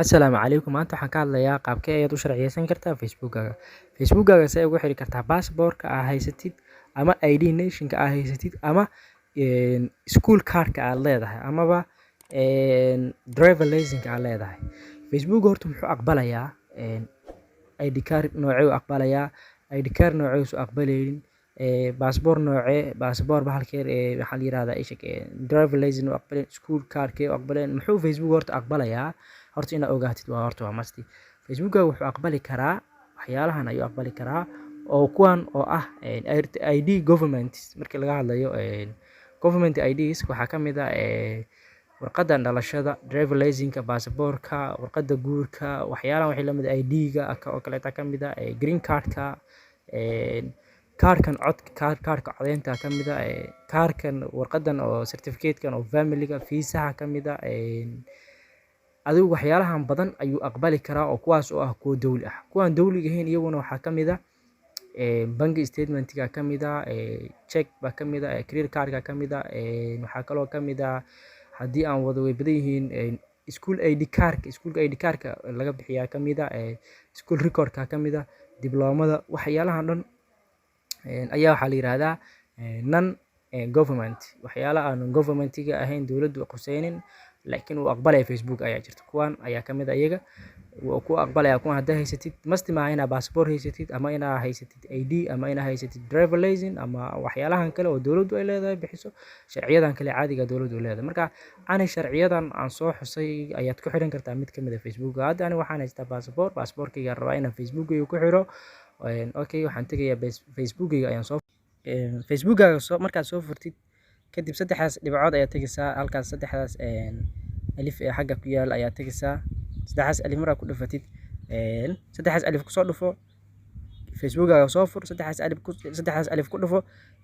Assalaamu calaykum. Maanta waxaan ka hadlayaa qaabkee ayaad u sharciyeysan kartaa Facebook-gaaga. Facebook-gaaga see ugu xiri kartaa passport-ka aad haysatid ama ID nation-ka aad haysatid ama school card-ka aad leedahay amaba driver license-ka aad leedahay. Facebook horta muxuu aqbalayaa ID card noocee u aqbalayaa, ID card noocee u aqbalaynin, passport noocee, passport bahalkeed waxaa la yiraahdaa driver license u aqbaleen, school card-kee u aqbaleen. Muxuu Facebook horta aqbalayaa? Horta inaad ogaatid waa horta waa must. Facebook-gaaga wuxuu aqbali karaa waxyaalahan ayuu aqbali karaa oo kuwan oo ah ID government. Markii laga hadlayo government IDs waxaa ka mid ah warqadda dhalashada, driver license-ka, passport-ka, warqadda guurka, waxyaalahan wixii la mid ah ID-ga oo kaleeta ka mid ah green card-ka, kaarkan kaarka codeynta ka mid ah, kaarkan warqadan oo certificate-kan oo family-ga, visa-ha ka mid ah, adigu waxyaalahan badan ayuu aqbali karaa oo kuwaas oo ah kuwa dawli ah. Kuwan dawliga ahayn iyaguna waxaa ka mid ah bank statement-ka ka mid ah, check ba ka mid ah, credit card-ka ka mid ah, waxaa kaloo ka mid ah haddii aan wada way badan yihiin school ID card-ka laga bixiyaa ka mid ah, school record-ka ka mid ah, dibloomada, waxyaalahan dhan ayaa waxaa la yiraahdaa non government. Waxyaalaha aan government-ga ahayn dawladdu qusaynin laakiin uu aqbalaya Facebook ayaa jirta. Kuwan ayaa ka mid ah iyaga ku aqbalaya kuwan haddaa haysatid must maaha inaad passport haysatid ama inaad haysatid ID ama inaad haysatid driver license ama waxyaalahan kale oo dawladdu ay leedahay bixiso. Sharciyadan kale caadiga dawladdu leedahay. Marka ani sharciyadan aan soo xusay ayaad ku xiran kartaa mid ka mid ah Facebook. Hadda ani waxaan haystaa passport-kayga rabaa inaan Facebook-gayga ku xiro. Okay, waxaan tegayaa Facebook-gayga ayaan soo Facebook-gaaga markaad soo furtid kadib saddexdaas dhibcood ayaad tegaysaa halkaas saddexdaas alif ee xagga ku yaal ayaad tegaysaa. Saddexdaas alif markaad ku dhufatid saddexdaas alif ku soo dhufo Facebook-gaaga soo fur, saddexdaas alif ku dhufo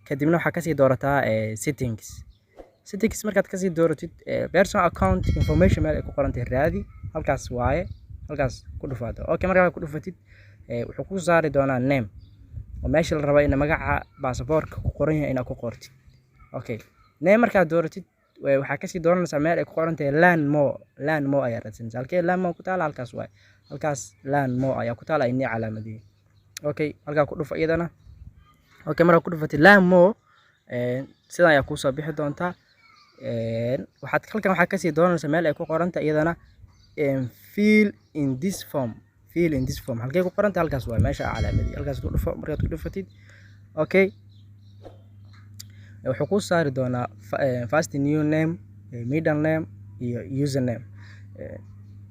kadibna waxaa kasii doorataa settings markaad kasii dooratid personal account information meel ay ku qoran tahay raadi, halkaas waaye, halkaas ku dhufaado. Okay, markaad ku dhufatid wuxuu ku saari doonaa name oo meesha la rabo in magaca passport-ka ku qoran yahay inaad ku qortid. Okay, name markaad dooratid waxaa kasii dooranaysaa meel ay ku qoran tahay learn more ayaa raadsanaysaa. Halkee learn more ku taala? Halkaas waaye, halkaas learn more ayaa ku taala inii calaamadiyay. Okay, halkaa ku dhufo iyadana. Okay, markaad ku dhufatid learn more sidan ayaa kusoo bixi doontaa. Halkan waxaa kasii dooranaysaa meel ay ku qoran tahay iyadana fill in this form. Halkee ku qoran tahay? Halkaas waaye meesha calaamadiyay. Halkaas ku dhufo. Markaad ku dhufatid okay, wuxuu ku saari doonaa first new name, middle name iyo username.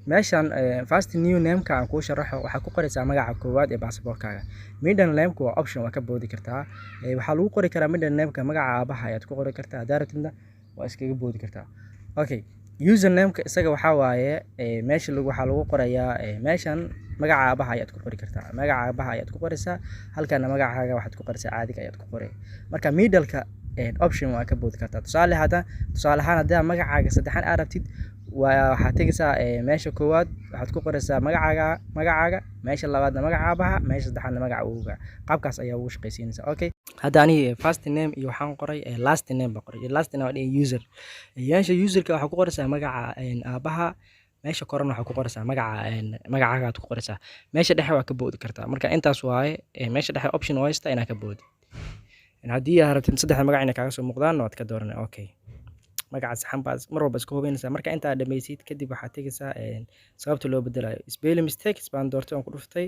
Meeshan first new name-ka aan kuu sharaxo waxaa ku qoraysaa magaca koowaad ee passport-kaaga. Middle name-ku waa option, waa ka boodi kartaa. Waxaa lagu qori karaa middle name-ka magaca aabaha ayaad ku qori kartaa, haddaa rabtidna waa iskaga boodi kartaa. Okay, username-ka isaga waxaa waaye meesha waxaa lagu qorayaa meeshan magaca aabaha ayaad ku qori kartaa. Magaca aabaha ayaad ku qoraysaa, halkana magacaaga waxaad ku qoraysaa caadiga ayaad ku qoray. Marka middle-ka option waa ka boodi kartaa. Tusaale ahaan haddii magacaaga saddexan aad rabtid waxaad tegaysaa meesha koowaad waxaad ku qoraysaa magacaaga, meesha labaadna magaca aabaha, meesha saddexaadna magaca awowga. Qaabkaas ayaa ugu shaqaysiinaysaa. Okay, hadda ani first name iyo waxaan qoray last name baan qoray. Last name waa user. Meesha user-ka waxaad ku qoraysaa magaca aabaha, meesha korona waxaad ku qoraysaa magacaaga aad ku qoraysaa. Meesha dhexe waa ka boodi kartaa. Marka intaas waaye meesha dhexe option waa haysta inaad ka boodi. haddii aad rabtid saddexda magac inay kaaga soo muuqdaan waad ka dooranay. Okay, magaca saxan baad mar walba isku hubinaysaa. Marka inta aad dhammaysid kadib waxaad tegaysaa sababta loo bedelayo spelling mistakes baan doortay oon ku dhuftay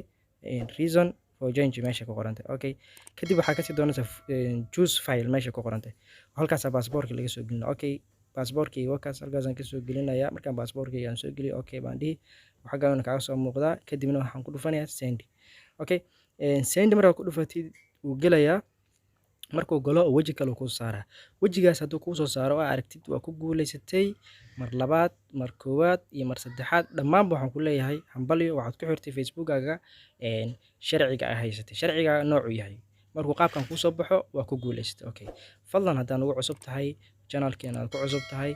reason for change meesha ku qorantay. Okay, kadib waxaad kasii doonaysaa choose file meesha ku qorantay, halkaas passport-ka laga soo gelinayo. Okay, passport-kii wakaas halkaasaan ka soo gelinayaa. Markaan passport-kii aan soo geliyo okay baan dhihi, waxaan kaaga soo muuqdaa kadibna waxaan ku dhufanayaa send. Okay, send markaad ku dhufatid wuu gelayaa. Markuu galo weji kale ku saaraa. Wejigaas hadduu kuu soo saaro oo aragtid waa ku guuleysatay mar labaad, mar koowaad iyo mar saddexaad dhammaanba waxaan ku leeyahay hambalyo, waxaad ku xirtay Facebook-gaaga sharciga aad haysatay. Sharciga noocuu yahay markuu qaabkan kuu soo baxo waa ku guuleysatay. Okay, fadlan haddaan ugu cusub tahay channel-keena aad ku cusub tahay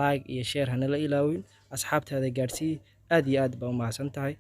like iyo share hanala ilaawin, asxaabtaada gaadsii. Aad iyo aad baa u mahadsan tahay.